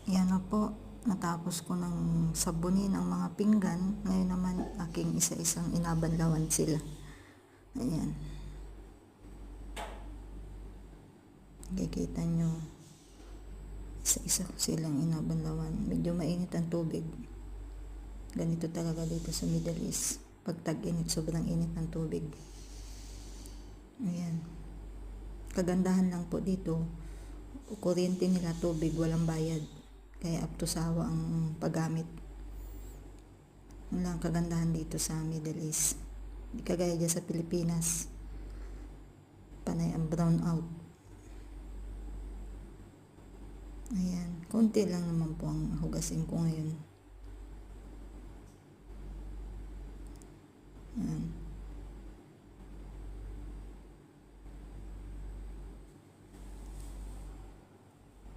Yan na po, natapos ko ng sabunin ang mga pinggan. Ngayon naman aking isa-isang inabanlawan sila. Ayan. Kikita nyo, isa-isa ko silang inabanlawan. Medyo mainit ang tubig. Ganito talaga dito sa Middle East. Pag tag-init, sobrang init ng tubig. Ayan. Kagandahan lang po dito, kuryente nila, tubig, walang bayad. Kaya up to sawa ang paggamit. Wala ang kagandahan dito sa Middle East. Hindi kagaya dyan sa Pilipinas. Panay ang brown out. Ayan. Konti lang naman po ang hugasin ko ngayon.